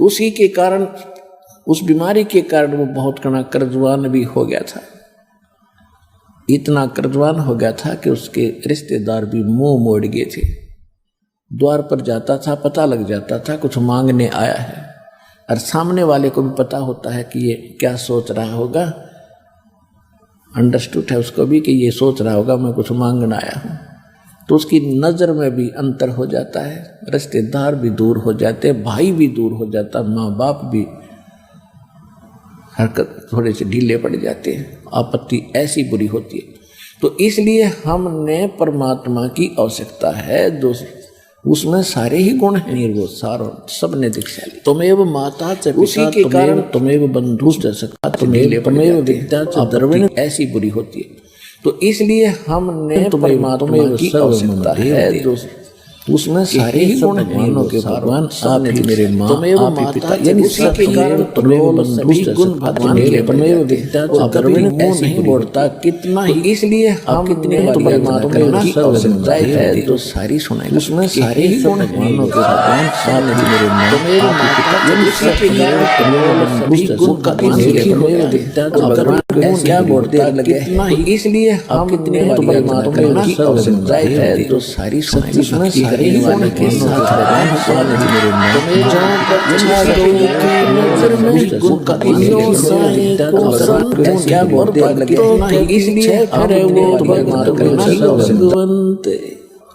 उसी के कारण, उस बीमारी के कारण वो बहुत कड़ा कर्जवान भी हो गया था। इतना कर्जवान हो गया था कि उसके रिश्तेदार भी मुंह मोड़ गए थे। द्वार पर जाता था, पता लग जाता था कुछ मांगने आया है, और सामने वाले को भी पता होता है कि ये क्या सोच रहा होगा। अंडरस्टूड है उसको भी कि ये सोच रहा होगा मैं कुछ मांगने आया हूँ। तो उसकी नज़र में भी अंतर हो जाता है, रिश्तेदार भी दूर हो जाते, भाई भी दूर हो जाता, माँ बाप भी हरकत थोड़े से ढीले पड़ जाते हैं। आपत्ति ऐसी बुरी होती है। तो इसलिए हमने परमात्मा की आवश्यकता है, जो उसमें सारे ही गुण हैं, निर्बोध सारो सबने दीक्षा ली। तुमेव माता च पिता के कारण तुमेव बंधु च सखा तुमेव विद्या च द्रविण ऐसी बुरी होती है। तो इसलिए हमने परमात्मा की आवश्यकता है, जो उसमें सारे ही गुण भगवानों के भगवान आप ही मेरे माँ आप ही पिता, यानी उसी के कारण तुमेव सभी गुण भगवान के तुमेव विद्या च द्रविण मुंह नहीं मोड़ता कितना ही। इसलिए हम कितने परमात्मा की आवश्यकता है, जो सारी सुनाई उसमें सारे ही गुण भगवानों के भगवान आप ही मेरे माँ तुमेव माता, यानी उसी के कारण तुमेव सभी गुण भगवान के तुमेव विद्या च द्रविण क्या मोड़ता कितना ही। इसलिए हम कितने परमात्मा की आवश्यकता है, जो सारी सुनाई उसमें सारे वाले के साथ क्या बोलते हैं, इसलिए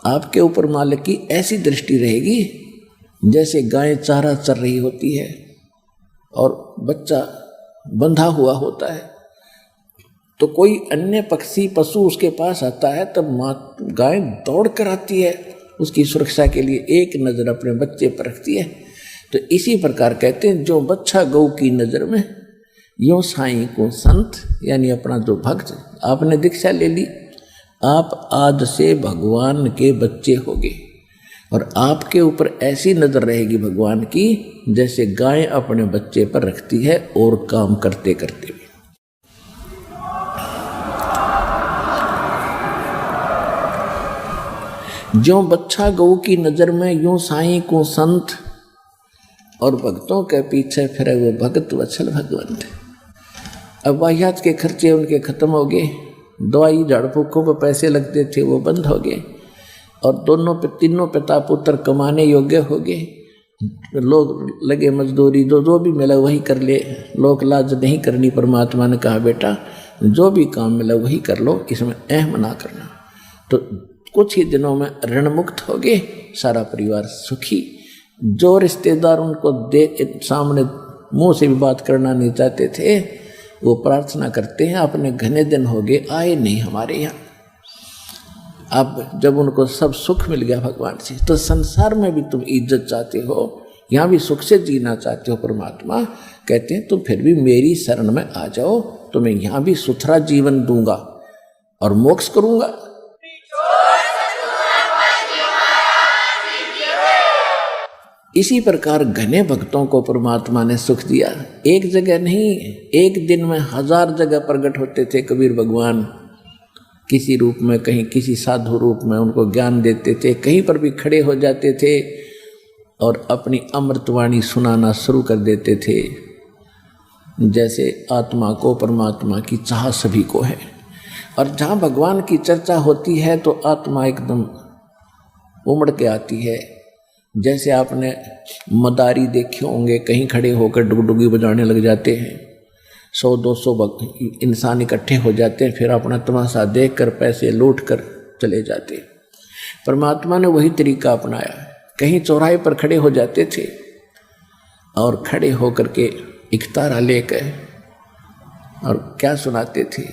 आपके ऊपर मालिक की ऐसी दृष्टि रहेगी जैसे गाय चारा चर रही होती है और बच्चा बंधा हुआ होता है, तो कोई अन्य पक्षी पशु उसके पास आता है तब माँ गाय दौड़ कर आती है उसकी सुरक्षा के लिए, एक नज़र अपने बच्चे पर रखती है। तो इसी प्रकार कहते हैं जो बच्चा गौ की नज़र में यों साईं को संत, यानी अपना जो भक्त, आपने दीक्षा ले ली, आप आज से भगवान के बच्चे होगे और आपके ऊपर ऐसी नज़र रहेगी भगवान की जैसे गाय अपने बच्चे पर रखती है और काम करते करते भी। जो बच्चा गौ की नज़र में यूं साईं को संत और भक्तों के पीछे फिरे वो भगत वत्सल भगवंत। अब वाहियात के खर्चे उनके खत्म हो गए, दवाई झाड़ फूकों पर पैसे लगते थे वो बंद हो गए, और तीनों पिता पुत्र कमाने योग्य हो गए। लोग लगे मजदूरी, जो भी मिला वही कर ले, लोक लाज नहीं करनी। परमात्मा ने कहा बेटा जो भी काम मिला वही कर लो, इसमें अहम ना करना। तो कुछ ही दिनों में ऋण मुक्त हो गए, सारा परिवार सुखी। जो रिश्तेदार उनको देख सामने मुंह से भी बात करना नहीं चाहते थे, वो प्रार्थना करते हैं अपने घने दिन हो गए आए नहीं हमारे यहाँ। अब जब उनको सब सुख मिल गया भगवान से, तो संसार में भी तुम इज्जत चाहते हो, यहाँ भी सुख से जीना चाहते हो। परमात्मा कहते हैं तुम फिर भी मेरी शरण में आ जाओ, तुम्हें यहाँ भी सुथरा जीवन दूंगा और मोक्ष करूंगा। इसी प्रकार घने भक्तों को परमात्मा ने सुख दिया। एक जगह नहीं, एक दिन में 1000 जगह प्रकट होते थे कबीर भगवान, किसी रूप में, कहीं किसी साधु रूप में उनको ज्ञान देते थे, कहीं पर भी खड़े हो जाते थे और अपनी अमृतवाणी सुनाना शुरू कर देते थे। जैसे आत्मा को परमात्मा की चाह सभी को है, और जहाँ भगवान की चर्चा होती है तो आत्मा एकदम उमड़ के आती है। जैसे आपने मदारी देखे होंगे, कहीं खड़े होकर डुगडुगी बजाने लग जाते हैं, 100-200 इंसान इकट्ठे हो जाते हैं, फिर अपना तमाशा देख कर पैसे लूट कर चले जाते हैं। परमात्मा ने वही तरीका अपनाया। कहीं चौराहे पर खड़े हो जाते थे और खड़े होकर के इकतारा लेकर और क्या सुनाते थे,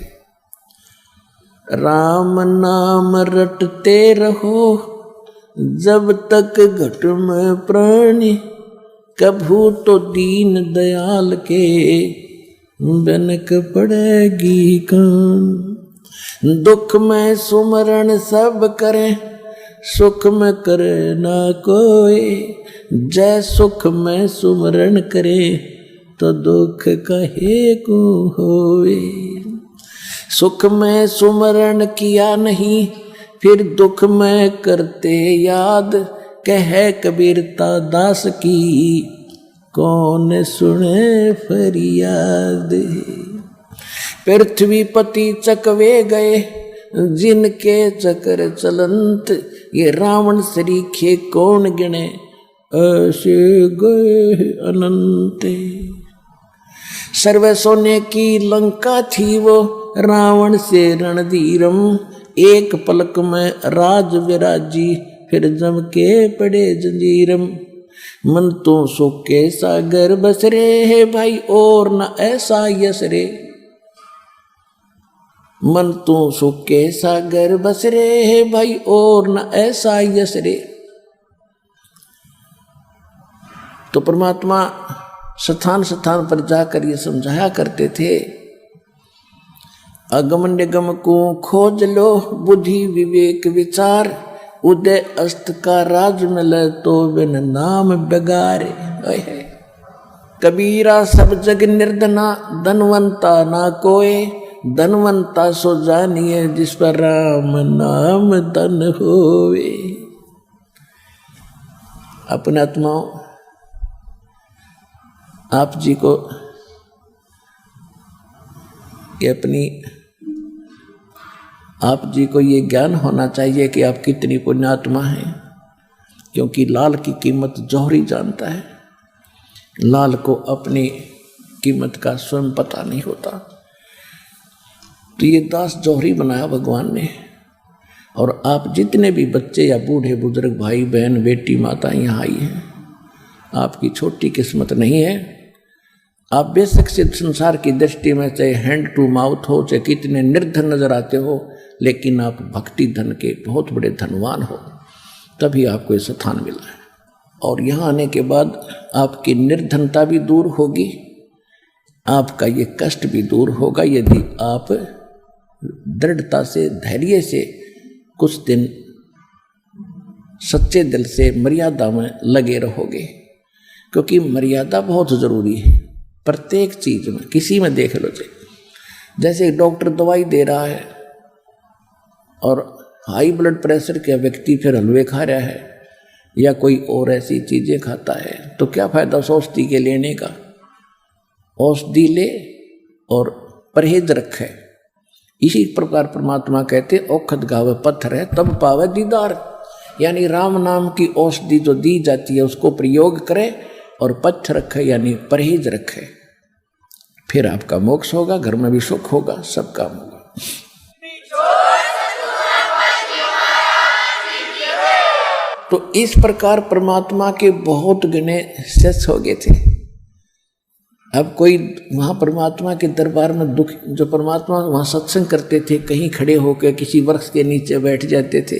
राम नाम रटते रहो जब तक घट में प्राणी, कभू तो दीन दयाल के बनक पड़ेगी कान। दुख में सुमरण सब करें, सुख में करे ना कोई, जय सुख में सुमरण करे तो दुख कहे को होए। सुख में सुमरण किया नहीं फिर दुख में करते याद, कहे कबीरता दास की कौन सुने फरियाद। पृथ्वीपति चकवे गए जिनके चक्र चलंत, ये रावण सरीखे कौन गिने ऐसे गए अनंत। सर्व सोने की लंका थी वो रावण से रणधीरम, एक पलक में राज विराजी फिर जम के पड़े जंजीरम। मन तो सुख के सागर बस रे है भाई और न ऐसा यस रे, मन तो सुख के सागर बस रे है भाई और न ऐसा यस रे। तो परमात्मा स्थान स्थान पर जाकर ये समझाया करते थे, अगम निगम को खोज लो बुद्धि विवेक विचार, उदय अस्त का राज मिले तो बिन नाम बेगारे। कबीरा सब जग निर्धना धनवंता ना कोय, धनवंता सो जानिए जिस पर राम नाम धन होवे। अपने आत्माओं, आप जी को आप जी को ये ज्ञान होना चाहिए कि आप कितनी पुण्यात्मा हैं, क्योंकि लाल की कीमत जौहरी जानता है। लाल को अपनी कीमत का स्वयं पता नहीं होता। तो ये दास जौहरी बनाया भगवान ने। और आप जितने भी बच्चे या बूढ़े बुजुर्ग भाई बहन बेटी माता यहाँ आई हैं, आपकी छोटी किस्मत नहीं है। आप बेशक से संसार की दृष्टि में चाहे हैंड टू माउथ हो, चाहे कितने निर्धन नजर आते हो, लेकिन आप भक्ति धन के बहुत बड़े धनवान हो, तभी आपको ये स्थान मिला है। और यहाँ आने के बाद आपकी निर्धनता भी दूर होगी, आपका ये कष्ट भी दूर होगा, यदि आप दृढ़ता से धैर्य से कुछ दिन सच्चे दिल से मर्यादा में लगे रहोगे। क्योंकि मर्यादा बहुत ज़रूरी है प्रत्येक चीज में। किसी में देख लो, जैसे डॉक्टर दवाई दे रहा है और हाई ब्लड प्रेशर का व्यक्ति फिर हलवे खा रहा है या कोई और ऐसी चीजें खाता है, तो क्या फायदा उस औषधि के लेने का। औषधि ले और परहेज रखे। इसी प्रकार परमात्मा कहते औखद गावे पत्थर है तब पावे दीदार, यानी राम नाम की औषधि जो दी जाती है उसको प्रयोग करे और पथ्य रखे यानी परहेज रखे, फिर आपका मोक्ष होगा, घर में भी सुख होगा, सब काम होगा। तो इस प्रकार परमात्मा के बहुत गिने शिष्य हो गए थे। अब कोई वहां परमात्मा के दरबार में दुख, जो परमात्मा वहां सत्संग करते थे, कहीं खड़े होकर किसी वृक्ष के नीचे बैठ जाते थे,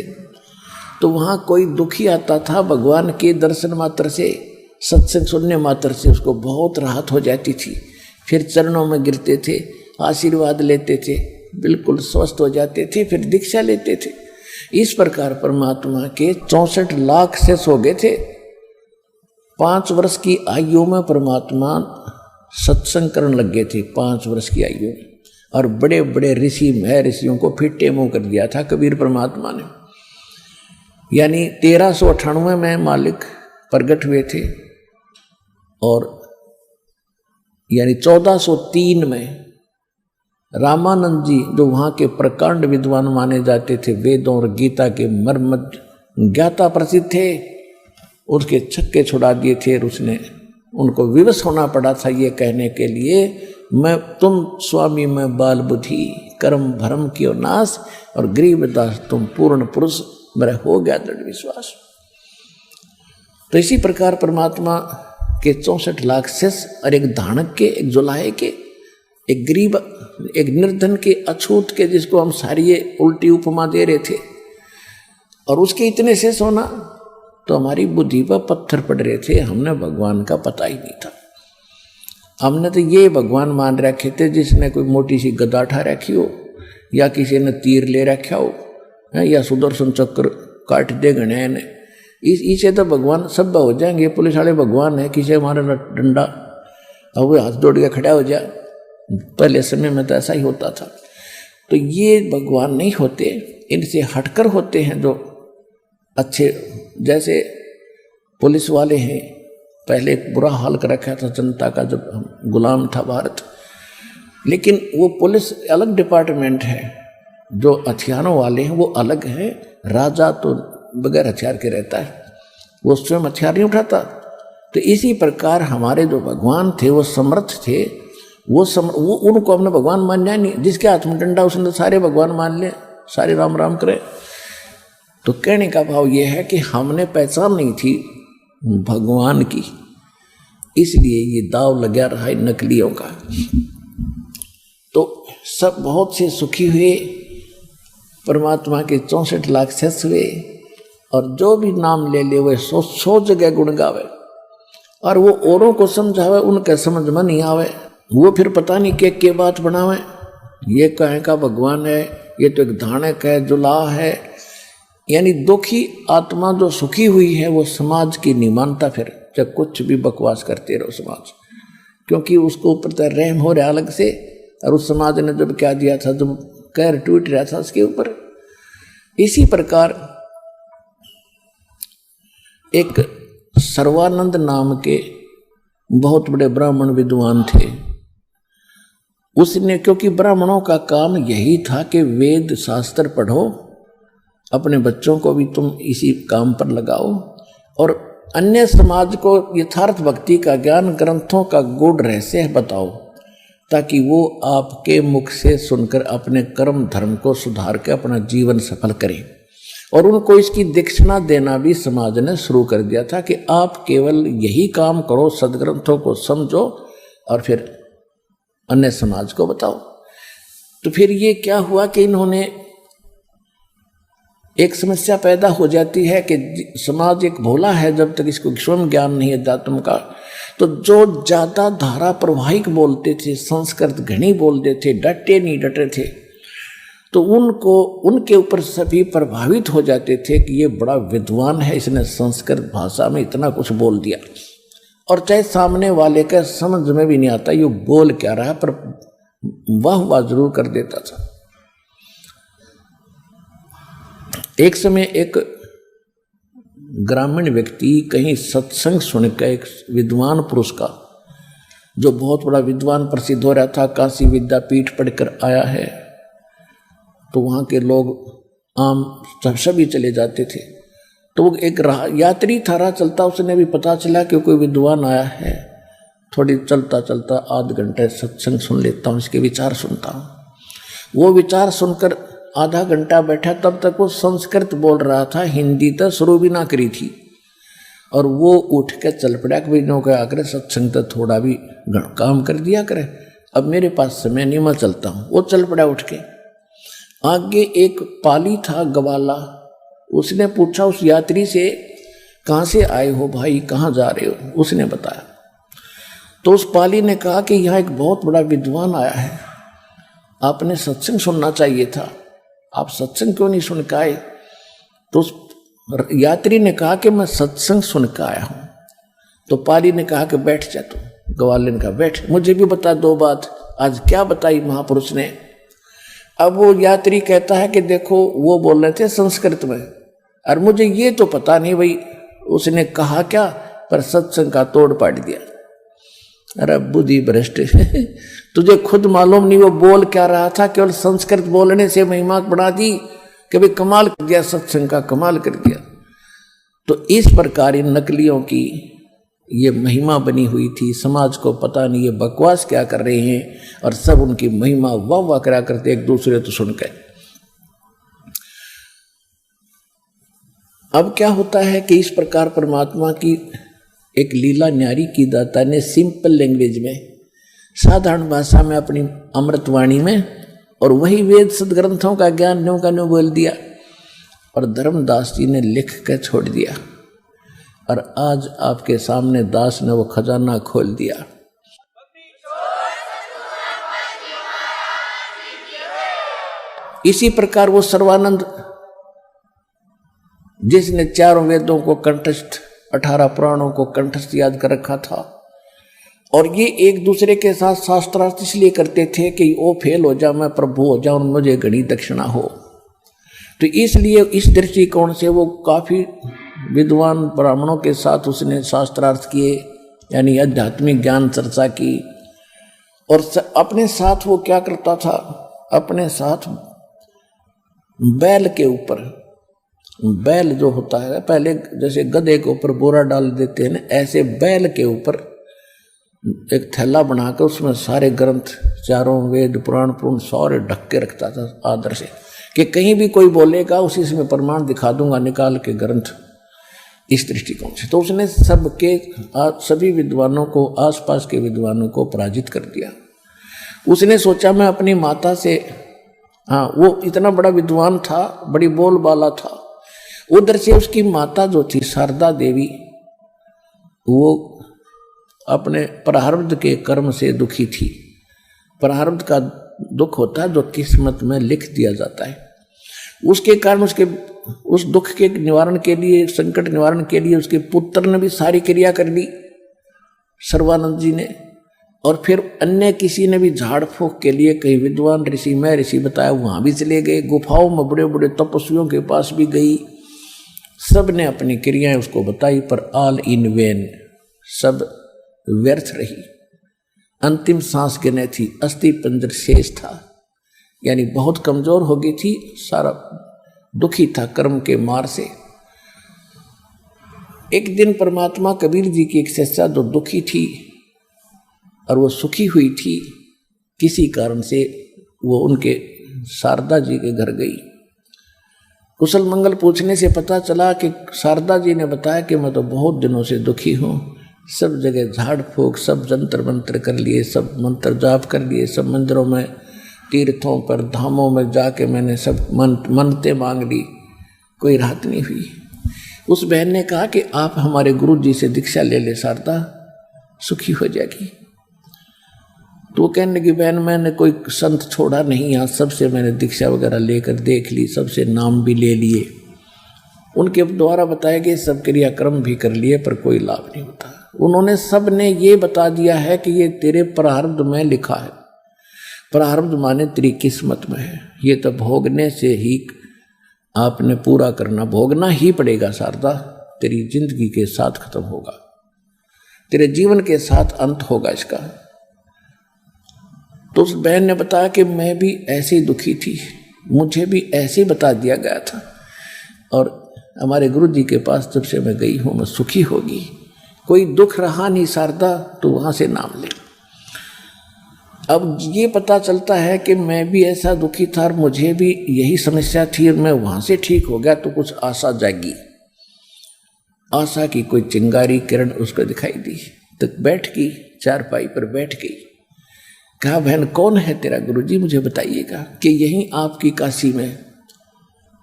तो वहां कोई दुखी आता था, भगवान के दर्शन मात्र से, सत्संग सुनने मात्र से उसको बहुत राहत हो जाती थी। फिर चरणों में गिरते थे, आशीर्वाद लेते थे, बिल्कुल स्वस्थ हो जाते थे, फिर दीक्षा लेते थे। इस प्रकार परमात्मा के 64 लाख शिष्य हो गए थे। 5 वर्ष की आयु में परमात्मा सत्संग करने लग गए थे, 5 वर्ष की आयु में। और बड़े बड़े ऋषि ऋषियों को फिट्टे मुंह कर दिया था कबीर परमात्मा ने। यानी 1398 में मालिक प्रगट हुए थे और यानी 1403 में रामानंद जी, जो वहाँ के प्रकांड विद्वान माने जाते थे, वेदों और गीता के मर्म ज्ञाता प्रसिद्ध थे, उसके छक्के छुड़ा दिए थे। और उसने उनको विवश होना पड़ा था ये कहने के लिए, मैं तुम स्वामी में बाल बुद्धि, कर्म भरम कियो नाश, और गरीबदास तुम पूर्ण पुरुष, मेरा हो गया दृढ़ विश्वास। तो इसी प्रकार परमात्मा के 64 लाख शिष्य और एक धानक के, एक जुलाहे के, एक गरीब, एक निर्धन के, अछूत के, जिसको हम सारी उल्टी उपमा दे रहे थे, और उसके इतने शिष्य होना, तो हमारी बुद्धि पर पत्थर पड़ रहे थे। हमने भगवान का पता ही नहीं था। हमने तो ये भगवान मान रखे थे जिसने कोई मोटी सी गदा उठा रखी हो, या किसी ने तीर ले रखा हो, या सुदर्शन चक्र काट दे गणे ने, इसे तो भगवान सब हो जाएंगे। पुलिस वाले भगवान है, किसी हमारा डंडा और वो हाथ जोड़ के खड़ा हो जाए। पहले समय में तो ऐसा ही होता था। तो ये भगवान नहीं होते, इनसे हटकर होते हैं जो अच्छे। जैसे पुलिस वाले हैं, पहले एक बुरा हाल कर रखा था जनता का जब गुलाम था भारत। लेकिन वो पुलिस अलग डिपार्टमेंट है, जो हथियारों वाले हैं वो अलग है। राजा तो बगैर हथियार के रहता है, वो स्वयं हथियार नहीं उठाता। तो इसी प्रकार हमारे जो भगवान थे वो समर्थ थे, वो उनको हमने भगवान मानना नहीं। जिसके हाथ में डंडा उसने तो सारे भगवान मान ले, सारे राम राम करे। तो कहने का भाव ये है कि हमने पहचान नहीं थी भगवान की, इसलिए ये दाव लगा रहा है नकलियों का। तो सब बहुत से सुखी हुए, परमात्मा के 64 लाख शिष्य हुए, और जो भी नाम ले ले वह सौ जगह गुण गावे, और वो औरों को समझावे, उनके समझ में नहीं आवे, वो फिर पता नहीं के बात बनावे। ये कहें का भगवान है, ये तो एक धानक है, जुलाह है। यानी दुखी आत्मा जो सुखी हुई है वो समाज की नहीं मानता, फिर जब कुछ भी बकवास करते रहो समाज, क्योंकि उसको ऊपर तो रहम हो रहा अलग से। और उस समाज ने जब क्या दिया था, जब कहर टूट रहा था उसके ऊपर। इसी प्रकार एक सर्वानंद नाम के बहुत बड़े ब्राह्मण विद्वान थे। उसने, क्योंकि ब्राह्मणों का काम यही था कि वेद शास्त्र पढ़ो, अपने बच्चों को भी तुम इसी काम पर लगाओ, और अन्य समाज को यथार्थ भक्ति का ज्ञान, ग्रंथों का गूढ़ रहस्य बताओ, ताकि वो आपके मुख से सुनकर अपने कर्म धर्म को सुधार के अपना जीवन सफल करें। और उनको इसकी दीक्षिणा देना भी समाज ने शुरू कर दिया था कि आप केवल यही काम करो, सदग्रंथों को समझो और फिर अन्य समाज को बताओ। तो फिर ये क्या हुआ कि इन्होंने, एक समस्या पैदा हो जाती है कि समाज एक भोला है, जब तक इसको स्वयं ज्ञान नहीं है अध्यात्म का। तो जो ज्यादा धारा प्रवाहिक बोलते थे, संस्कृत घनी बोलते थे, डटे नहीं डटे थे, तो उनको, उनके ऊपर सभी प्रभावित हो जाते थे कि ये बड़ा विद्वान है, इसने संस्कृत भाषा में इतना कुछ बोल दिया। और चाहे सामने वाले का समझ में भी नहीं आता ये बोल क्या रहा है, पर वाह वाह जरूर कर देता था। एक समय एक ग्रामीण व्यक्ति कहीं सत्संग सुनकर एक विद्वान पुरुष का, जो बहुत बड़ा विद्वान प्रसिद्ध हो रहा था, काशी विद्यापीठ पढ़कर आया है, तो वहाँ के लोग आम सभी चले जाते थे। तो वो एक यात्री था, राह चलता, उसने भी पता चला कि कोई विद्वान आया है, थोड़ी चलता चलता आध घंटे सत्संग सुन लेता हूँ, इसके विचार सुनता हूँ। वो विचार सुनकर आधा घंटा बैठा, तब तक वो संस्कृत बोल रहा था, हिंदी तो शुरू भी ना करी थी। और वो उठ के चल पड़ा कि भाई नो क्या करे, सत्संग तो थोड़ा भी काम कर दिया करे, अब मेरे पास समय नहीं, मैं चलता हूँ। वो चल पड़ा उठ के। आगे एक पाली था ग्वाला, उसने पूछा उस यात्री से, कहाँ से आए हो भाई, कहाँ जा रहे हो? उसने बताया। तो उस पाली ने कहा कि यहाँ एक बहुत बड़ा विद्वान आया है, आपने सत्संग सुनना चाहिए था, आप सत्संग क्यों नहीं सुन के आए? तो उस यात्री ने कहा कि मैं सत्संग सुन के आया हूँ। तो पाली ने कहा कि बैठ जा तू। ग्वाले ने कहा बैठ, मुझे भी बता दो बात, आज क्या बताई महापुरुष ने? अब वो यात्री कहता है कि देखो वो बोल रहे थे संस्कृत में, और मुझे ये तो पता नहीं भाई उसने कहा क्या, पर सत्संग का तोड़ पाट दिया। अरे बुद्धि भ्रष्ट तुझे खुद मालूम नहीं वो बोल क्या रहा था, केवल संस्कृत बोलने से महिमा बढ़ा दी कि भाई कमाल कर दिया, सत्संग का कमाल कर दिया। तो इस प्रकार इन नकलियों की ये महिमा बनी हुई थी, समाज को पता नहीं ये बकवास क्या कर रहे हैं, और सब उनकी महिमा वाह वाह करा करते एक दूसरे तो सुनकर। अब क्या होता है कि इस प्रकार परमात्मा की एक लीला न्यारी की दाता ने सिंपल लैंग्वेज में, साधारण भाषा में, अपनी अमृतवाणी में, और वही वेद सदग्रंथों का ज्ञान न्यों का न्यों बोल दिया, और धर्मदास जी ने लिख कर छोड़ दिया। और आज आपके सामने दास ने वो खजाना खोल दिया। इसी प्रकार वो सर्वानंद, जिसने चारों वेदों को कंठस्थ, 18 पुराणों को कंठस्थ याद कर रखा था, और ये एक दूसरे के साथ शास्त्रार्थ इसलिए करते थे कि वो फेल हो जाए, मैं प्रभु हो जाऊं, मुझे घड़ी दक्षिणा हो। तो इसलिए इस दृष्टिकोण से वो काफी विद्वान ब्राह्मणों के साथ उसने शास्त्रार्थ किए, यानी आध्यात्मिक ज्ञान चर्चा की। और अपने साथ वो क्या करता था, अपने साथ बैल के ऊपर, बैल जो होता है पहले जैसे गधे के ऊपर बोरा डाल देते हैं ना, ऐसे बैल के ऊपर एक थैला बनाकर उसमें सारे ग्रंथ, चारों वेद पुराण पुराण सारे ढक के रखता था आदर से, कि कहीं भी कोई बोलेगा उसी से मैं प्रमाण दिखा दूंगा निकाल के ग्रंथ, इस दृष्टिकोण से। तो उसने सभी विद्वानों को, आसपास के विद्वानों को पराजित कर दिया। उसने सोचा मैं अपनी माता से, हाँ वो इतना बड़ा विद्वान था, बड़ी बोलबाला था, उधर से उसकी माता जो थी शारदा देवी, वो अपने प्रारब्ध के कर्म से दुखी थी। प्रारब्ध का दुख होता है जो किस्मत में लिख दिया जाता है, उसके कारण उस दुख के निवारण के लिए, संकट निवारण के लिए उसके पुत्र ने भी सारी क्रिया कर ली, सर्वानंद जी ने। और फिर अन्य किसी ने भी झाड़ फूक के लिए, कई विद्वान ऋषि, मैं ऋषि बताया, वहां भी चले गए, गुफाओं में बड़े बड़े तपस्वियों के पास भी गई, सब ने अपनी क्रियाएं उसको बताई, पर ऑल इन वेन, सब व्यर्थ रही। अंतिम सांस गिने थी, अस्थि पंजर शेष था, यानी बहुत कमजोर हो गई थी, सारा दुखी था कर्म के मार से। एक दिन परमात्मा कबीर जी की एक शिष्या जो दुखी थी और वो सुखी हुई थी किसी कारण से, वो उनके शारदा जी के घर गई। कुशल मंगल पूछने से पता चला कि शारदा जी ने बताया कि मैं तो बहुत दिनों से दुखी हूँ, सब जगह झाड़ फूक, सब जंतर मंत्र कर लिए, सब मंत्र जाप कर लिए, सब मंदिरों में, तीर्थों पर, धामों में जाके मैंने सब मन्नतें मांग ली, कोई राहत नहीं हुई। उस बहन ने कहा कि आप हमारे गुरु जी से दीक्षा ले ले, शारदा सुखी हो जाएगी। तो वो कहने लगी, बहन मैंने कोई संत छोड़ा नहीं, यहाँ सबसे मैंने दीक्षा वगैरह लेकर देख ली, सबसे नाम भी ले लिए, उनके द्वारा बताए गए सब क्रियाक्रम भी कर लिए, पर कोई लाभ नहीं होता। उन्होंने सब ने ये बता दिया है कि ये तेरे प्रारब्ध में लिखा है, प्रारब्ध माने तेरी किस्मत में है, ये तो भोगने से ही आपने पूरा करना, भोगना ही पड़ेगा शारदा, तेरी जिंदगी के साथ खत्म होगा, तेरे जीवन के साथ अंत होगा इसका। तो उस बहन ने बताया कि मैं भी ऐसे ही दुखी थी, मुझे भी ऐसे ही बता दिया गया था, और हमारे गुरु जी के पास जब से मैं गई हूँ मैं सुखी होगी, कोई दुख रहा नहीं शारदा, तो वहां से नाम ले। अब ये पता चलता है कि मैं भी ऐसा दुखी था और मुझे भी यही समस्या थी, और मैं वहां से ठीक हो गया तो कुछ आशा जागी, आशा की कोई चिंगारी किरण उसको दिखाई दी, तो बैठ गई, चारपाई पर बैठ गई। कहा, बहन कौन है तेरा गुरुजी, मुझे बताइएगा। कि यहीं आपकी काशी में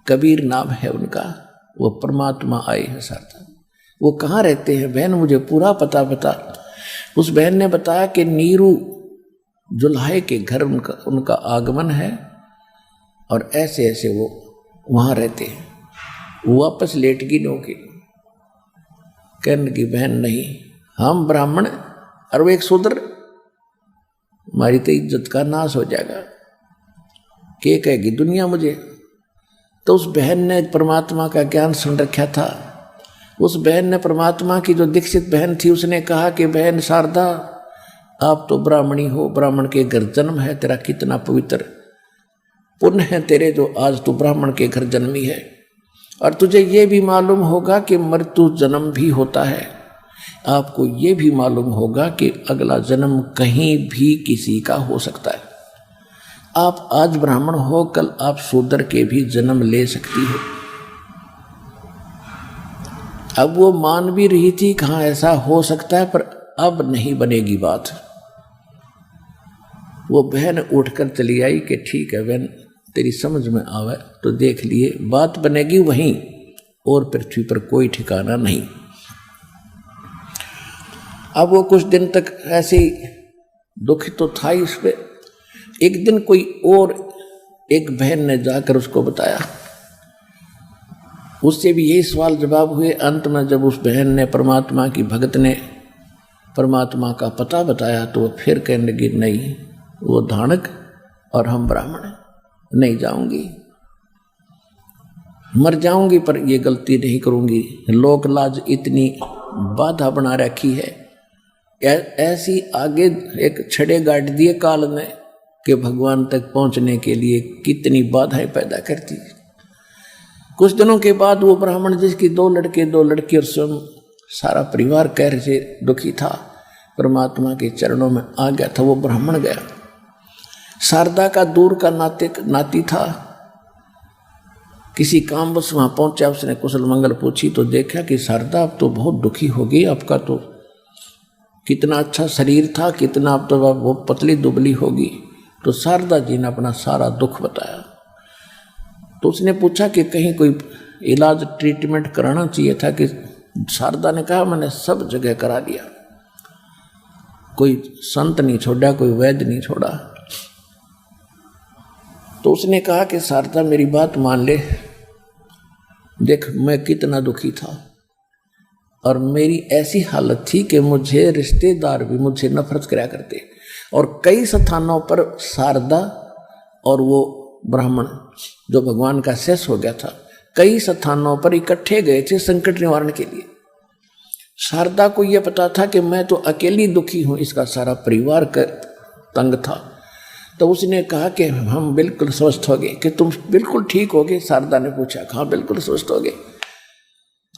कबीर नाम है उनका, वो परमात्मा आए हैं शारदा। वो कहाँ रहते हैं बहन, मुझे पूरा पता बता। उस बहन ने बताया कि नीरू जुल्हाए के घर उनका आगमन है, और ऐसे ऐसे वो वहाँ रहते हैं। वो वापस लेट गई नौके, कहने की बहन नहीं, हम ब्राह्मण और वो एक शूद्र, हमारी तो इज्जत का नाश हो जाएगा, क्या कहेगी दुनिया मुझे। तो उस बहन ने परमात्मा का ज्ञान सुन रखा था। उस बहन ने, परमात्मा की जो दीक्षित बहन थी, उसने कहा कि बहन शारदा, आप तो ब्राह्मणी हो, ब्राह्मण के घर जन्म है, तेरा कितना पवित्र पुण्य है तेरे जो आज तू ब्राह्मण के घर जन्मी है। और तुझे ये भी मालूम होगा कि मृत्यु जन्म भी होता है, आपको ये भी मालूम होगा कि अगला जन्म कहीं भी किसी का हो सकता है। आप आज ब्राह्मण हो, कल आप शूद्र के भी जन्म ले सकती हो। अब वो मान भी रही थी कहाँ ऐसा हो सकता है, पर अब नहीं बनेगी बात। वो बहन उठकर चली आई कि ठीक है बहन, तेरी समझ में आवे तो देख लिए, बात बनेगी वहीं, और पृथ्वी पर कोई ठिकाना नहीं। अब वो कुछ दिन तक ऐसे ही दुखी तो था ही इस पे। एक दिन कोई और एक बहन ने जाकर उसको बताया, उससे भी यही सवाल जवाब हुए। अंत में जब उस बहन ने, परमात्मा की भगत ने परमात्मा का पता बताया, तो वो फिर कहने लगी नहीं, वो धानक और हम ब्राह्मण, नहीं जाऊंगी। मर जाऊंगी पर ये गलती नहीं करूंगी। लोक लाज इतनी बाधा बना रखी है, ऐसी आगे एक छड़े गाड़ दिए काल ने कि भगवान तक पहुंचने के लिए कितनी बाधाएं पैदा करती। कुछ दिनों के बाद वो ब्राह्मण जिसकी 2 लड़के 2 लड़की और स्वयं सारा परिवार कहर से दुखी था, परमात्मा के चरणों में आ गया था। वो ब्राह्मण गया, शारदा का दूर का नाती था, किसी काम बस वहाँ पहुंचा। उसने कुशल मंगल पूछी तो देखा कि शारदा अब तो बहुत दुखी हो गई, आपका तो कितना अच्छा शरीर था, कितना अब तो वो पतली दुबली होगी। तो शारदा जी ने अपना सारा दुख बताया। तो उसने पूछा कि कहीं कोई इलाज ट्रीटमेंट कराना चाहिए था कि शारदा ने कहा मैंने सब जगह करा लिया, कोई संत नहीं छोड़ा, कोई वैद्य नहीं छोड़ा। तो उसने कहा कि शारदा मेरी बात मान ले, देख मैं कितना दुखी था और मेरी ऐसी हालत थी कि मुझे रिश्तेदार भी मुझसे नफरत कराया करते, और कई स्थानों पर शारदा और वो ब्राह्मण जो भगवान का शेष हो गया था, कई स्थानों पर इकट्ठे गए थे संकट निवारण के लिए। शारदा को यह पता था कि मैं तो अकेली दुखी हूं, इसका सारा परिवार तंग था। तो उसने कहा कि हम बिल्कुल स्वस्थ हो गए, कि तुम बिल्कुल ठीक हो गए। शारदा ने पूछा, हाँ बिल्कुल स्वस्थ हो गए,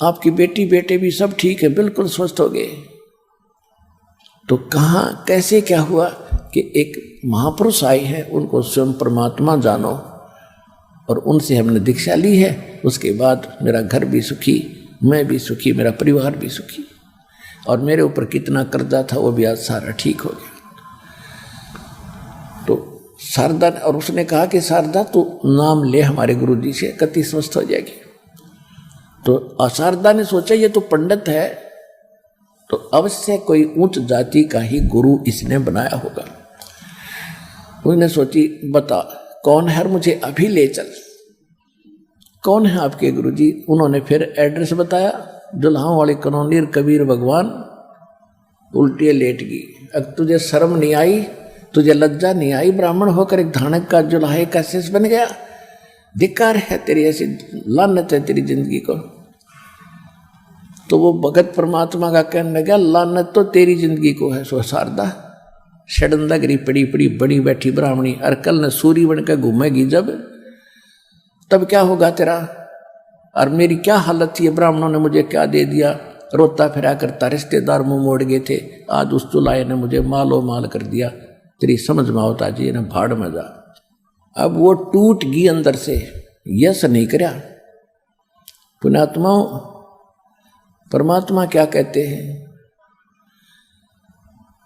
आपकी बेटी बेटे भी सब ठीक है, बिल्कुल स्वस्थ हो गए। तो कहाँ कैसे क्या हुआ कि एक महापुरुष आए हैं, उनको स्वयं परमात्मा जानो, और उनसे हमने दीक्षा ली है। उसके बाद मेरा घर भी सुखी, मैं भी सुखी, मेरा परिवार भी सुखी, और मेरे ऊपर कितना कर्जा था वो भी आज सारा ठीक हो गया। तो शारदा, और उसने कहा कि शारदा तू नाम ले हमारे गुरु जी से, कति स्वस्थ हो जाएगी। तो शारदा ने सोचा ये तो पंडित है, तो अवश्य कोई उच्च जाति का ही गुरु इसने बनाया होगा। उसने सोची बता कौन है, मुझे अभी ले चल, कौन है आपके गुरुजी। उन्होंने फिर एड्रेस बताया, दुल्हाओं वाली कॉलोनी, कबीर भगवान। उल्टी लेट गई। अब तुझे शर्म नहीं आई, तुझे लज्जा नहीं आई, ब्राह्मण होकर एक धानक का जुल्हाए का शेष बन गया। धिक्कार है तेरी, ऐसी लानत है तेरी जिंदगी को। तो वो भगत परमात्मा का कहने लगा, लानत तो तेरी जिंदगी को है। सो शारदा षडंदगरी पड़ी पड़ी बड़ी बैठी ब्राह्मणी, और कल न सूरी बनकर घूमेगी जब, तब क्या होगा तेरा। और मेरी क्या हालत थी, ब्राह्मणों ने मुझे क्या दे दिया, रोता फिरा करता, रिश्तेदार मुंह मोड़ गए थे, आज उस चुलाए ने मुझे मालो माल कर दिया। तेरी समझ में होता जी ने भाड़ में जा। अब वो टूट गई अंदर से, यस नहीं करया। पुण्यात्माओं, परमात्मा क्या कहते हैं,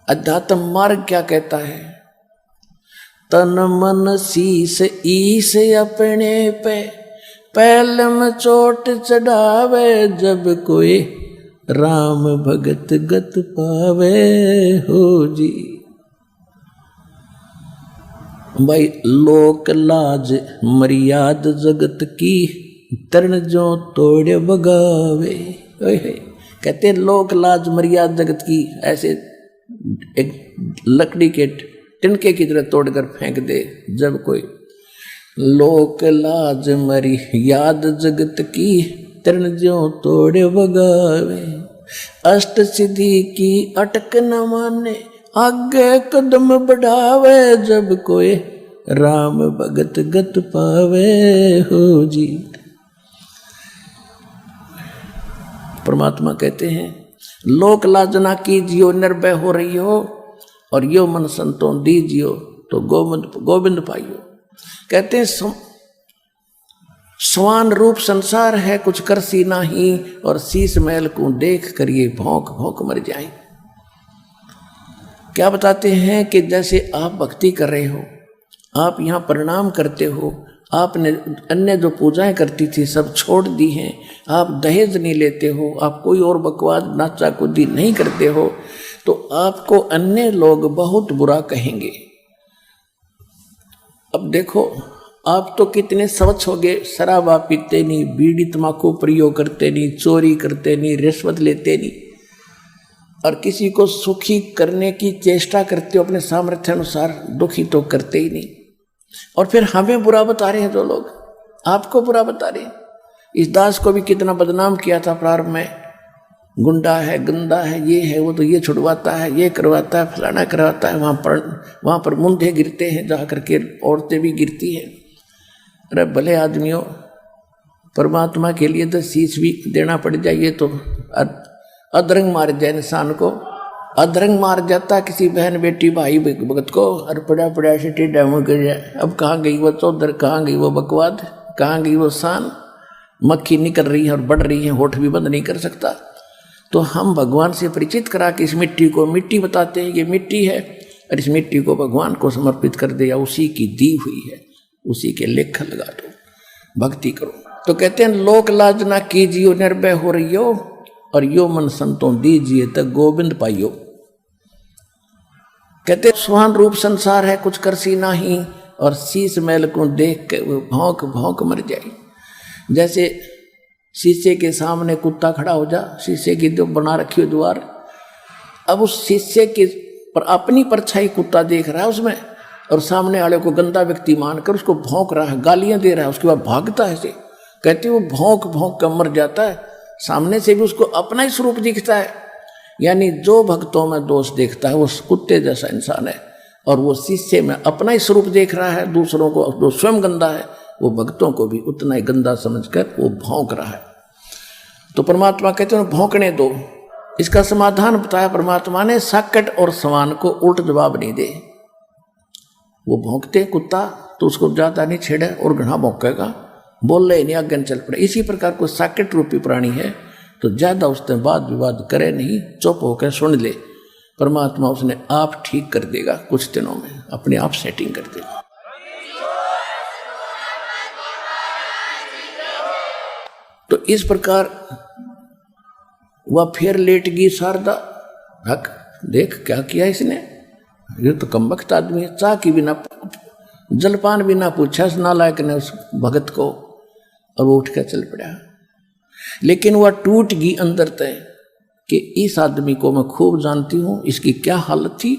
अध्यात्म मार्ग क्या कहता है, तन मन शीस ईस अपने पे, पहले में चोट चढ़ावे, जब कोई राम भगत गत पावे हो जी। भाई लोक लाज मर्याद जगत की, तरण जो तोड़े बगावे। कहते लोक लाज मर्याद जगत की, ऐसे एक लकड़ी के तिनके की तरह तोड़कर फेंक दे। जब कोई लोक लाज मर्याद जगत की, तरण जो तोड़े बगावे, अष्ट सिद्धि की अटक न माने, आगे कदम बढ़ावे, जब कोई राम भगत गत पावे हो जी। परमात्मा कहते हैं लोक लाजना कीजियो, निर्भय हो रही हो, और यो मन संतों दीजियो, तो गोविंद पाइयो। कहते हैं स्वान रूप संसार है, कुछ कर सी नाही, और शीश महल को देख कर ये भौंक भौंक मर जाए। क्या बताते हैं कि जैसे आप भक्ति कर रहे हो, आप यहाँ प्रणाम करते हो, आपने अन्य जो पूजाएं करती थी सब छोड़ दी हैं, आप दहेज नहीं लेते हो, आप कोई और बकवास नाचा कूदी नहीं करते हो, तो आपको अन्य लोग बहुत बुरा कहेंगे। अब देखो आप तो कितने स्वच्छ हो गए, शराब आप पीते नहीं, बीड़ी तम्बाकू प्रयोग करते नहीं, चोरी करते नहीं, रिश्वत लेते नहीं, और किसी को सुखी करने की चेष्टा करते हो अपने सामर्थ्य अनुसार, दुखी तो करते ही नहीं। और फिर हमें बुरा बता रहे हैं जो लोग, आपको बुरा बता रहे हैं। इस दास को भी कितना बदनाम किया था प्रारंभ में, गुंडा है, गंदा है, ये है, वो तो ये छुड़वाता है, ये करवाता है, फलाना करवाता है। वहाँ पर मुंडे गिरते हैं, जा करके औरतें भी गिरती हैं। अरे भले आदमियों, परमात्मा के लिए तो शीश भी देना पड़ जाइए तो अधरंग मार जाए इंसान को, अधरंग मार जाता किसी बहन बेटी भाई भगत को, और पड़ा पड़ा से टेढ़ा मुँह कर जाए। अब कहाँ गई वो चौधर, कहाँ गई वो बकवाद, कहाँ गई वो शान। मक्खी निकल रही है और बढ़ रही है, होठ भी बंद नहीं कर सकता। तो हम भगवान से परिचित करा के इस मिट्टी को मिट्टी बताते हैं, ये मिट्टी है, और इस मिट्टी को भगवान को समर्पित कर दिया, उसी की दी हुई है, उसी के लेख लगा दो, भक्ति करो। तो कहते हैं लोक लाज ना कीजियो निर्भय हो रही हो, और यो मन संतों दीजिए तक गोविंद पाइयो। कहते सुहान रूप संसार है कुछ करसी नाही, और शीश मैल को देख के वो भौंक भौंक मर जाए। जैसे शीशे के सामने कुत्ता खड़ा हो जा, शीशे की जो बना रखी हो द्वार, अब उस शीशे के पर अपनी परछाई कुत्ता देख रहा है उसमें, और सामने वाले को गंदा व्यक्ति मानकर उसको भौंक रहा है, गालियां दे रहा है, उसके बाद भागता है। कहते वो भौंक भौंक कर मर जाता है, सामने से भी उसको अपना ही स्वरूप दिखता है। यानी जो भक्तों में दोष देखता है वो कुत्ते जैसा इंसान है, और वो शीशे में अपना ही स्वरूप देख रहा है, दूसरों को जो स्वयं गंदा है वो भक्तों को भी उतना ही गंदा समझकर वो भौंक रहा है। तो परमात्मा कहते हैं भौंकने दो। इसका समाधान बताया परमात्मा ने, साकट और सवान को उल्ट जवाब नहीं दे। वो भौंकते कुत्ता तो उसको ज्यादा नहीं छेड़े और घना भौंकेगा, बोल ले नहीं, आगे चल पड़े। इसी प्रकार को साकट रूपी प्राणी है, तो ज्यादा उसने वाद विवाद करे नहीं, चुप होकर सुन ले। परमात्मा उसने आप ठीक कर देगा, कुछ दिनों में अपने आप सेटिंग कर देगा। तो इस प्रकार वह फिर लेट गई शारदा। हक देख क्या किया इसने, ये तो कमबख्त आदमी है, चाह की बिना जलपान भी ना पूछा इस नालायक ने उस भगत को, और वो उठ कर चल पड़ा। लेकिन वह टूट गई अंदर तय कि इस आदमी को मैं खूब जानती हूँ, इसकी क्या हालत थी,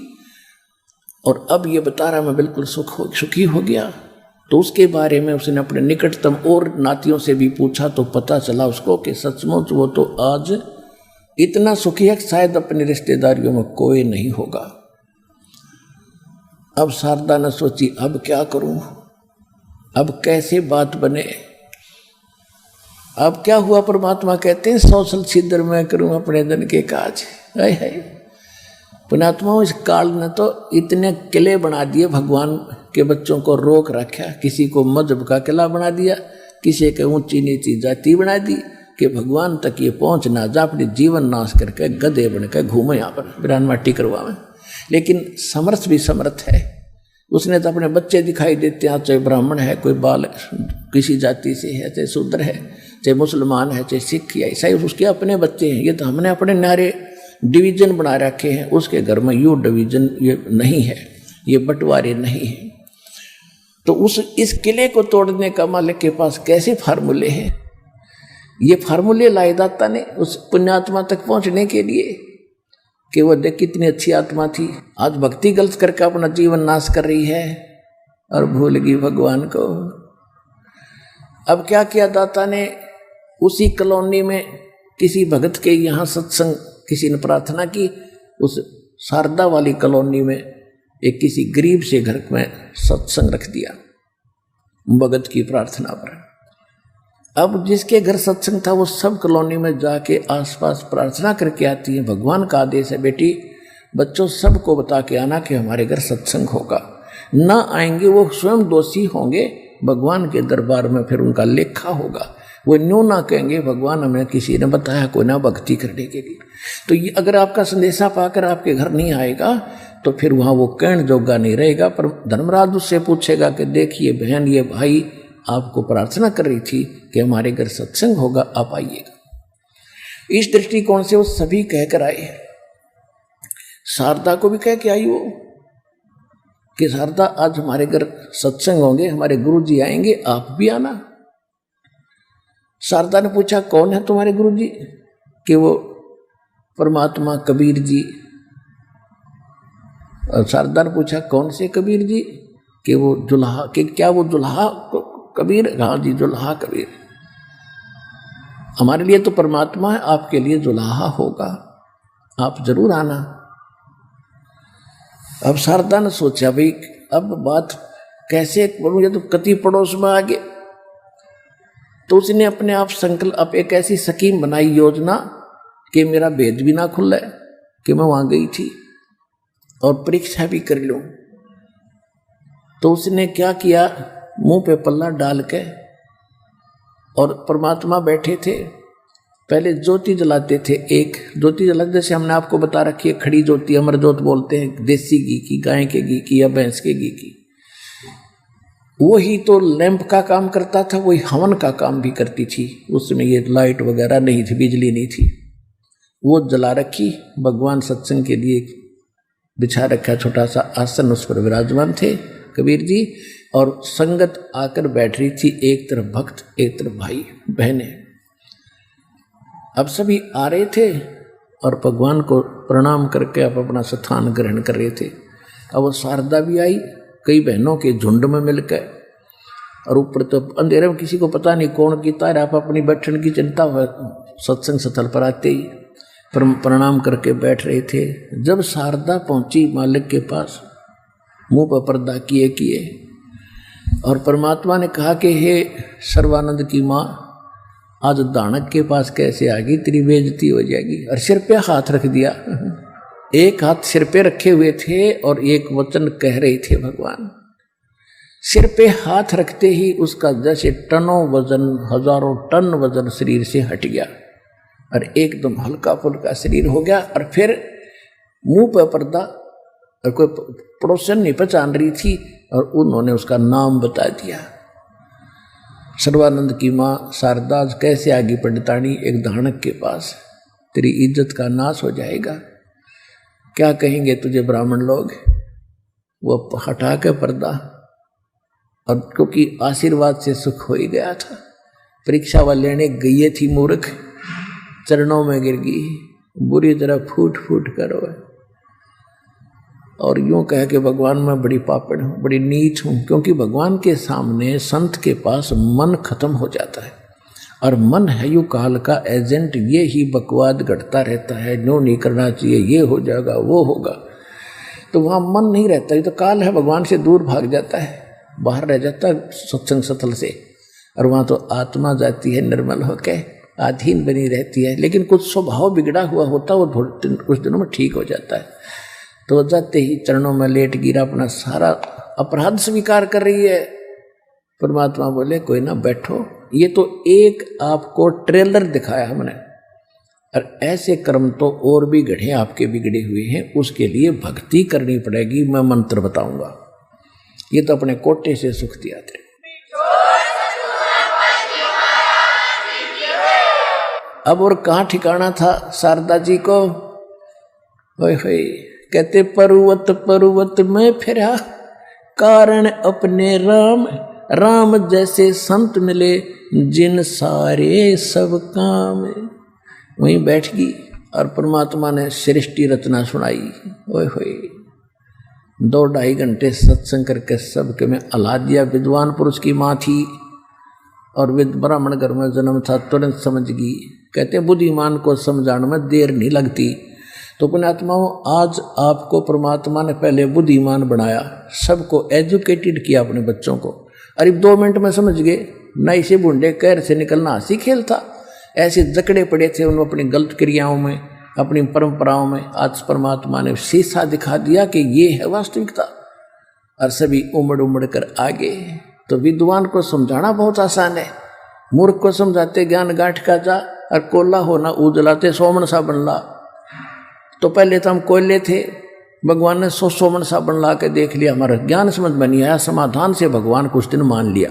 और अब ये बता रहा मैं बिल्कुल सुखी हो गया। तो उसके बारे में उसने अपने निकटतम और नातियों से भी पूछा, तो पता चला उसको कि सचमुच वो तो आज इतना सुखी है कि शायद अपनी रिश्तेदारियों में कोई नहीं होगा। अब शारदा ने सोची अब क्या करूं, अब कैसे बात बने। अब क्या हुआ, परमात्मा कहते हैं सौसल छिद्र मैं करूं अपने धन के काज। है पुणात्मा इस काल ने तो इतने किले बना दिए, भगवान के बच्चों को रोक रखा, किसी को मजहब का किला बना दिया, किसी के ऊंची नीची जाति बना दी कि भगवान तक ये पहुंच ना जा, अपने जीवन नाश करके गधे बनकर घूमे यहाँ पर बिरान माटी करवावे। लेकिन समर्थ भी समर्थ है, उसने तो अपने बच्चे दिखाई देते हैं, चाहे ब्राह्मण है, कोई बाल किसी जाति से है, चाहे शूद्र है, चाहे मुसलमान है, चाहे सिख या ईसाई, उसके अपने बच्चे हैं। ये तो हमने अपने नारे डिवीजन बना रखे हैं, उसके घर में यू डिवीजन ये नहीं है, ये बंटवारे नहीं है। तो इस किले को तोड़ने का मालिक के पास कैसे फार्मूले हैं, ये फार्मूले लाए दाता ने उस पुण्यात्मा तक पहुंचने के लिए कि वो देख कितनी अच्छी आत्मा थी, आज भक्ति गलत करके अपना जीवन नाश कर रही है और भूल गई भगवान को। अब क्या किया दाता ने, उसी कॉलोनी में किसी भगत के यहाँ सत्संग किसी ने प्रार्थना की, उस शारदा वाली कॉलोनी में एक किसी गरीब से घर में सत्संग रख दिया भगत की प्रार्थना पर। अब जिसके घर सत्संग था वो सब कॉलोनी में जाके आसपास प्रार्थना करके आती है, भगवान का आदेश है बेटी बच्चों सबको बता के आना कि हमारे घर सत्संग होगा, ना आएंगे वो स्वयं दोषी होंगे भगवान के दरबार में, फिर उनका लेखा होगा। वो न्यू ना कहेंगे भगवान हमें किसी ने बताया कोई ना भक्ति करने के लिए। तो ये अगर आपका संदेशा पाकर आपके घर नहीं आएगा तो फिर वहाँ वो कहण जोगा नहीं रहेगा। पर धर्मराज उससे पूछेगा कि देखिए बहन ये भाई आपको प्रार्थना कर रही थी कि हमारे घर सत्संग होगा, आप आइएगा। इस दृष्टिकोण से वो सभी कहकर आए, शारदा को भी कह के आई वो कि शारदा आज हमारे घर सत्संग होंगे, हमारे गुरुजी आएंगे, आप भी आना। शारदा ने पूछा कौन है तुम्हारे गुरुजी? कि वो परमात्मा कबीर जी। और शारदा ने पूछा कौन से कबीर जी? कि वो जुल्हा, कि क्या वो जुल्हा कबीर? हाँ जी जुल्हा कबीर। हमारे लिए तो परमात्मा है, आपके लिए जुलाहा होगा, आप जरूर आना। अब शारदा ने सोचा भाई अब बात कैसे करूं, ये तो कति पड़ोस में आ गए। तो उसने अपने आप संकल्प एक ऐसी स्कीम बनाई, योजना कि मेरा भेद भी ना खुले कि मैं वहां गई थी और परीक्षा भी कर लूं। तो उसने क्या किया, मुंह पे पल्ला डाल के और परमात्मा बैठे थे, पहले ज्योति जलाते थे। एक ज्योति जला, जैसे हमने आपको बता रखी है खड़ी ज्योति, अमर ज्योत बोलते हैं, देसी घी की, गाय के घी की या भैंस के घी की। वही तो लैंप का काम करता था, वही हवन का काम भी करती थी। उसमें ये लाइट वगैरह नहीं थी, बिजली नहीं थी। वो जला रखी, भगवान सत्संग के लिए बिछा रखा छोटा सा आसन, उस पर विराजमान थे कबीर जी। और संगत आकर बैठ रही थी, एक तरफ भक्त एक तरफ भाई बहनें। अब सभी आ रहे थे और भगवान को प्रणाम करके आप अपना स्थान ग्रहण कर रहे थे। अब वो शारदा भी आई, कई बहनों के झुंड में मिलकर, और ऊपर तो अंधेरे में किसी को पता नहीं कौन कीता है। आप अपनी बैठने की चिंता हो, सत्संग स्थल पर आते ही प्रणाम करके बैठ रहे थे। जब शारदा पहुंची मालिक के पास, मुंह पर पर्दा किए किए, और परमात्मा ने कहा कि हे सर्वानंद की माँ, आज दानक के पास कैसे आ गई, तेरी बेइज्जती हो जाएगी। और सिर पे हाथ रख दिया, एक हाथ सिर पे रखे हुए थे और एक वचन कह रहे थे भगवान। सिर पे हाथ रखते ही उसका जैसे टनों वजन, हजारों टन वजन शरीर से हट गया और एकदम हल्का फुल्का शरीर हो गया। और फिर मुंह पर पर्दा, और कोई पड़ोसन नहीं पहचान रही थी, और उन्होंने उसका नाम बता दिया। सर्वानंद की माँ शारदा कैसे आगे पंडितानी, एक दानक के पास, तेरी इज्जत का नाश हो जाएगा, क्या कहेंगे तुझे ब्राह्मण लोग। वो हटा के पर्दा, और क्योंकि आशीर्वाद से सुख हो ही गया था, परीक्षा वाले लेने गई थी मूर्ख, चरणों में गिर गई, बुरी तरह फूट फूट कर रोए और यूं कह के भगवान मैं बड़ी पापड़ हूँ, बड़ी नीच हूँ। क्योंकि भगवान के सामने संत के पास मन खत्म हो जाता है, और मन है यू काल का एजेंट, ये ही बकवाद घटता रहता है, नो नहीं करना चाहिए, ये हो जाएगा वो होगा, तो वहाँ मन नहीं रहता। ये तो काल है, भगवान से दूर भाग जाता है, बाहर रह जाता है सत्संग स्थल से, और वहाँ तो आत्मा जाती है निर्मल होके, अधीन बनी रहती है। लेकिन कुछ स्वभाव बिगड़ा हुआ होता है, वो कुछ दिनों में ठीक हो जाता है। तो जाते ही चरणों में लेट गिरा, अपना सारा अपराध स्वीकार कर रही है। परमात्मा बोले कोई ना, बैठो, ये तो एक आपको ट्रेलर दिखाया हमने, और ऐसे कर्म तो और भी गढ़े आपके बिगड़े हुए हैं, उसके लिए भक्ति करनी पड़ेगी। मैं मंत्र बताऊंगा, ये तो अपने कोटे से सुख दिया थे। अब और कहाँ ठिकाना था शारदा जी को, होय होय, कहते पर्वत पर्वत में फिरा, कारण अपने राम, राम जैसे संत मिले, जिन सारे सब काम। वहीं बैठ गई और परमात्मा ने सृष्टि रचना सुनाई। ओए होए, 2-2.5 घंटे सत्संग करके सबके में अला दिया। विद्वान पुरुष की माँ थी और ब्राह्मण घर में जन्म था, तुरंत समझ गई। कहते बुद्धिमान को समझाने में देर नहीं लगती। तो पुण्यात्माओं, आज आपको परमात्मा ने पहले बुद्धिमान बनाया, सबको एजुकेटेड किया अपने बच्चों को। अरे 2 मिनट में समझ गए, नई से बूढ़े कैर से निकलना हंसी खेल था। ऐसे जकड़े पड़े थे उन अपनी गलत क्रियाओं में, अपनी परंपराओं में। आज परमात्मा ने शीशा दिखा दिया कि ये है वास्तविकता, और सभी उमड़ उमड़ कर आगे। तो विद्वान को समझाना बहुत आसान है, मूर्ख को समझाते ज्ञान गांठ का जा, और कोल्हा होना उजलाते सोमन सा बनला। तो पहले तो हम कोयले थे, भगवान ने सोमन सा बन ला के देख लिया, हमारा ज्ञान समझ में नहीं आया, समाधान से भगवान कुछ दिन मान लिया।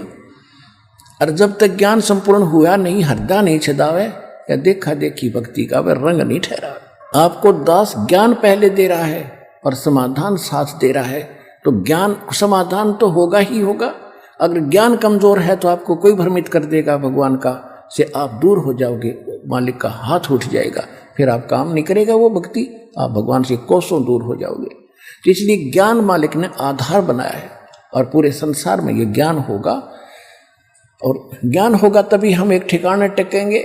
और जब तक ज्ञान संपूर्ण हुआ नहीं, हृदय नहीं छिदावे, या देखा देखी भक्ति का वह रंग नहीं ठहरा। आपको दास ज्ञान पहले दे रहा है और समाधान साथ दे रहा है, तो ज्ञान समाधान तो होगा ही होगा। अगर ज्ञान कमजोर है तो आपको कोई भ्रमित कर देगा भगवान का, से आप दूर हो जाओगे, मालिक का हाथ उठ जाएगा, फिर आप काम नहीं करेगा वो भक्ति, आप भगवान से कोसों दूर हो जाओगे। तो इसलिए ज्ञान मालिक ने आधार बनाया है, और पूरे संसार में ये ज्ञान होगा, और ज्ञान होगा तभी हम एक ठिकाने टेकेंगे।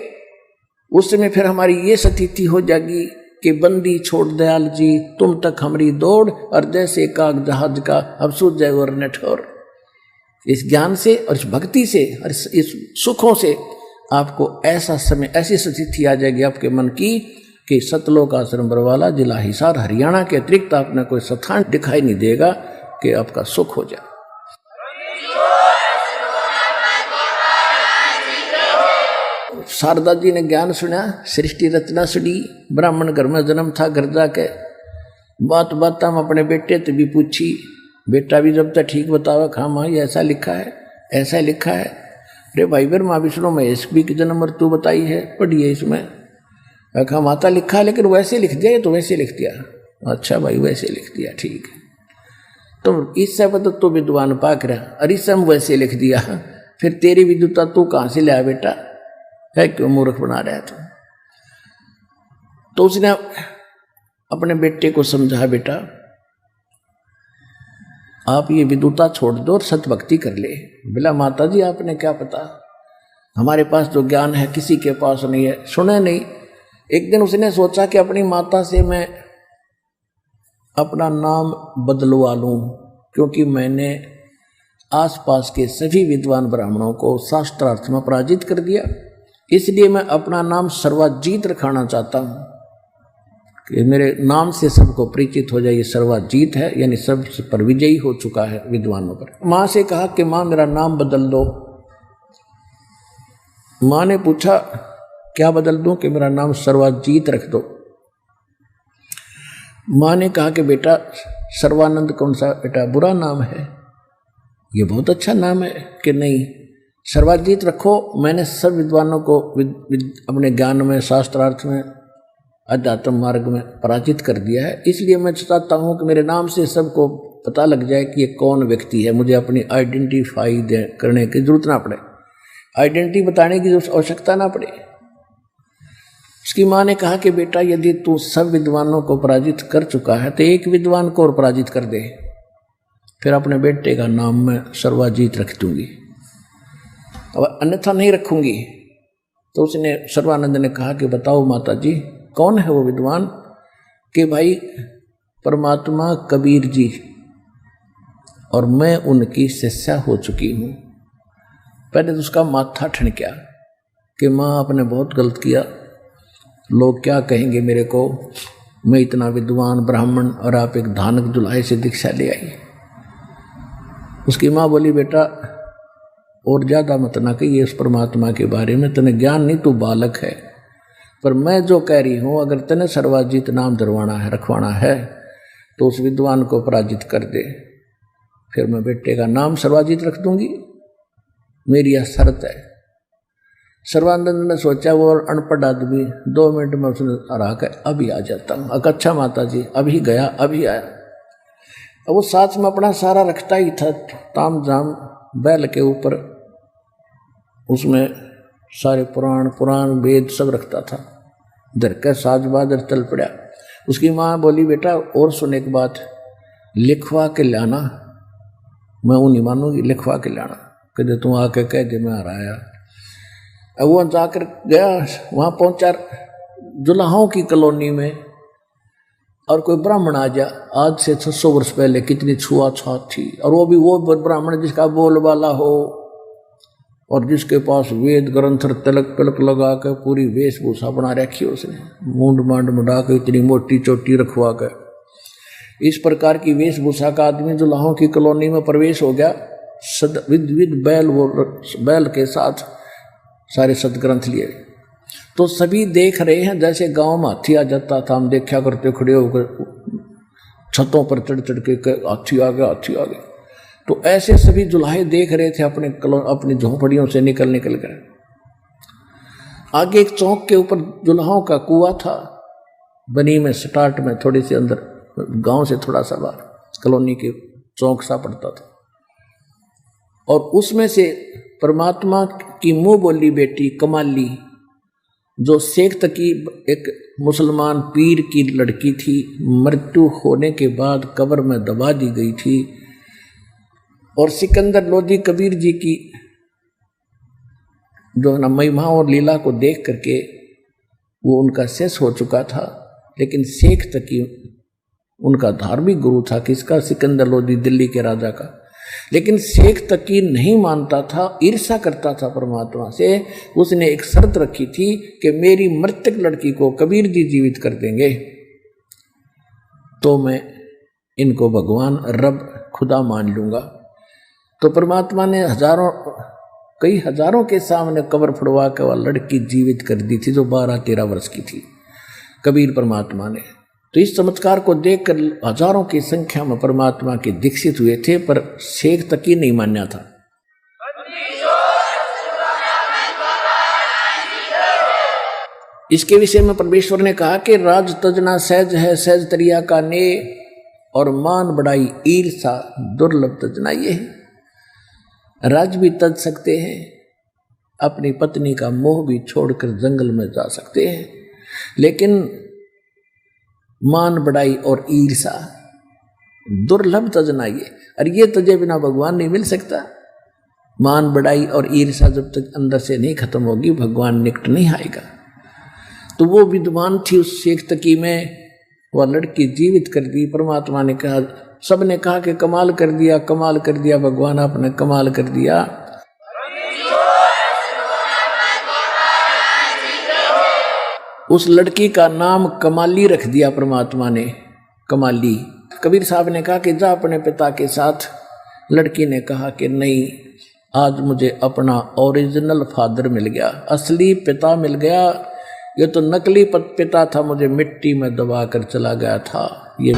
उस समय फिर हमारी ये स्थिति हो जाएगी कि बंदी छोड़ दयाल जी तुम तक हमारी दौड़, और जैसे काग जहाज का अब सूझ जाए और न ठोर। इस ज्ञान से और इस भक्ति से और इस सुखों से आपको ऐसा समय, ऐसी स्थिति आ जाएगी आपके मन की कि सतलोक आश्रम बरवाला, जिला हिसार, हरियाणा के अतिरिक्त आपने कोई स्थान दिखाई नहीं देगा कि आपका सुख हो जाए। शारदा जी ने ज्ञान सुना, सृष्टि रचना सुनी, ब्राह्मण घर में जन्म था, घर जाके बात बात हम अपने बेटे से भी पूछी, बेटा भी जब तक ठीक बतावा, खा माँ ये ऐसा लिखा है, ऐसा लिखा है। अरे भाई फिर माँ विष्णु महेश भी की जन्म मृत्यु बताई है, पढ़िए इसमें। कहा माता लिखा है लेकिन वैसे लिख दिया, तो वैसे लिख दिया। अच्छा भाई वैसे लिख दिया, ठीक है। तो इससे बता तो विद्वान पाक रहा, अरे सब वैसे लिख दिया, फिर तेरी विद्वता तू कहाँ से लाया बेटा, है क्यों मूर्ख बना रहा है तो उसने अपने बेटे को समझा, बेटा आप ये विद्वता छोड़ दो और सतभक्ति कर ले। बोला माता जी आपने क्या पता, हमारे पास जो ज्ञान है किसी के पास नहीं है, सुने नहीं। एक दिन उसने सोचा कि अपनी माता से मैं अपना नाम बदलवा लूं, क्योंकि मैंने आसपास के सभी विद्वान ब्राह्मणों को शास्त्रार्थ में पराजित कर दिया, इसलिए मैं अपना नाम सर्वाजीत रखाना चाहता हूं कि मेरे नाम से सबको परिचित हो जाए। ये सर्वाजीत है, यानी सब पर विजयी हो चुका है विद्वानों पर। माँ से कहा कि माँ मेरा नाम बदल दो। माँ ने पूछा क्या बदल दूं, कि मेरा नाम सर्वाजीत रख दो। माँ ने कहा कि बेटा सर्वानंद कौन सा बेटा बुरा नाम है, ये बहुत अच्छा नाम है। कि नहीं सर्वाजीत रखो, मैंने सब विद्वानों को अपने ज्ञान में, शास्त्रार्थ में, अध्यात्म मार्ग में पराजित कर दिया है, इसलिए मैं चाहता हूं कि मेरे नाम से सबको पता लग जाए कि ये कौन व्यक्ति है, मुझे अपनी आइडेंटिफाई करने की जरूरत ना पड़े, आइडेंटिटी बताने की आवश्यकता ना पड़े। उसकी माँ ने कहा कि बेटा यदि तू सब विद्वानों को पराजित कर चुका है तो एक विद्वान को और पराजित कर दे, फिर अपने बेटे का नाम मैं सर्वाजीत रख दूंगी, अब अन्यथा नहीं रखूंगी। तो उसने सर्वानंद ने कहा कि बताओ माता जी कौन है वो विद्वान। कि भाई परमात्मा कबीर जी, और मैं उनकी शिष्या हो चुकी हूँ। पहले तो उसका माथा ठनका कि माँ आपने बहुत गलत किया, लोग क्या कहेंगे मेरे को, मैं इतना विद्वान ब्राह्मण और आप एक धानक दुल्हाई से दीक्षा ले आई। उसकी माँ बोली बेटा और ज़्यादा मत ना कहिए उस परमात्मा के बारे में, तने ज्ञान नहीं, तू बालक है, पर मैं जो कह रही हूँ अगर तने सर्वाजीत नाम दरवाना है, रखवाना है, तो उस विद्वान को पराजित कर दे, फिर मैं बेटे का नाम सर्वाजीत रख दूंगी, मेरी यह शर्त है। सर्वानंद ने सोचा वो अनपढ़ आदमी 2 मिनट में उसने हरा कर अभी आ जाता हूँ। अच्छा माता जी अभी गया अभी आया। अब वो साथ में अपना सारा रखता ही था, ताम झाम बैल के ऊपर, उसमें सारे पुराण वेद सब रखता था, धर के साज बादर चल पड़ा। उसकी माँ बोली बेटा और सुने एक बात, लिखवा के लाना, मैं वो नहीं मानूंगी, लिखवा के लाना, कहते तू आके कह दे मैं हराया। अब वो जाकर गया, वहाँ पहुँचा जुलाहों की कॉलोनी में, और कोई ब्राह्मण आ जा, आज से 600 वर्ष पहले कितनी छुआछूत थी, और वो भी वो ब्राह्मण जिसका बोलबाला हो और जिसके पास वेद ग्रंथ तिलक पिलक लगा कर पूरी वेशभूषा बना रखी उसने, मूंड मांड मुड़ा के इतनी मोटी चोटी रखवा कर, इस प्रकार की वेशभूषा का आदमी जुलाहों की कॉलोनी में प्रवेश हो गया। विद बैल के साथ सारे सदग्रंथ लिए, तो सभी देख रहे हैं जैसे गांव में हाथी आ जाता था, हम देखा करते खड़े होकर छतों पर चढ़ चढ़ के हाथी आ गया, हाथी आ गया। तो ऐसे सभी जुलाहे देख रहे थे अपनी झोंपड़ियों से निकल कर। आगे एक चौक के ऊपर जुलाहों का कुआं था, बनी में स्टार्ट में थोड़ी सी अंदर, गांव से थोड़ा सा बाहर कॉलोनी के चौक सा पड़ता था, और उसमें से परमात्मा की मुंह बोली बेटी कमाली, जो शेख तकी एक मुसलमान पीर की लड़की थी, मृत्यु होने के बाद कब्र में दबा दी गई थी, और सिकंदर लोधी कबीर जी की जो है ना महिमा और लीला को देख करके वो उनका शेष हो चुका था, लेकिन शेख तकी उनका धार्मिक गुरु था। किसका? सिकंदर लोदी, दिल्ली के राजा का। लेकिन शेख तकी नहीं मानता था, ईर्ष्या करता था परमात्मा से। उसने एक शर्त रखी थी कि मेरी मृतक लड़की को कबीर जी जीवित कर देंगे तो मैं इनको भगवान रब खुदा मान लूंगा। तो परमात्मा ने कई हजारों के सामने कब्र फुड़वा के वह लड़की जीवित कर दी थी, जो 12-13 वर्ष की थी, कबीर परमात्मा ने। तो इस चमत्कार को देखकर हजारों की संख्या में परमात्मा के दीक्षित हुए थे, पर शेख तकी नहीं मान्या था। इसके विषय में परमेश्वर ने कहा कि राज तजना सहज है, सहज तरिया का ने, और मान बढ़ाई ईर्षा दुर्लभ तजना ये है। राज भी तज सकते हैं, अपनी पत्नी का मोह भी छोड़कर जंगल में जा सकते हैं, लेकिन मान बढ़ाई और ईर्षा दुर्लभ तजना ये, और ये तजे बिना भगवान नहीं मिल सकता। मान बढ़ाई और ईर्षा जब तक अंदर से नहीं खत्म होगी, भगवान निकट नहीं आएगा। तो वो विद्वान थी उस शेख तकी में, वह लड़की जीवित कर दी। परमात्मा ने कहा, सबने कहा कि कमाल कर दिया, कमाल कर दिया, भगवान आपने कमाल कर दिया। उस लड़की का नाम कमाली रख दिया परमात्मा ने, कमाली। कबीर साहब ने कहा कि जा अपने पिता के साथ। लड़की ने कहा कि नहीं, आज मुझे अपना ओरिजिनल फादर मिल गया, असली पिता मिल गया। ये तो नकली पिता था, मुझे मिट्टी में दबा कर चला गया था। ये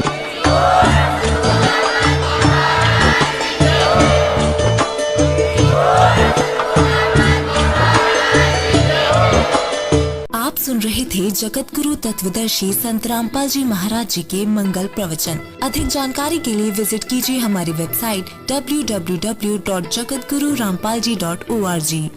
आप सुन रहे थे जगत गुरु तत्वदर्शी संत रामपाल जी महाराज जी के मंगल प्रवचन। अधिक जानकारी के लिए विजिट कीजिए हमारी वेबसाइट www.jagatgururampalji.org।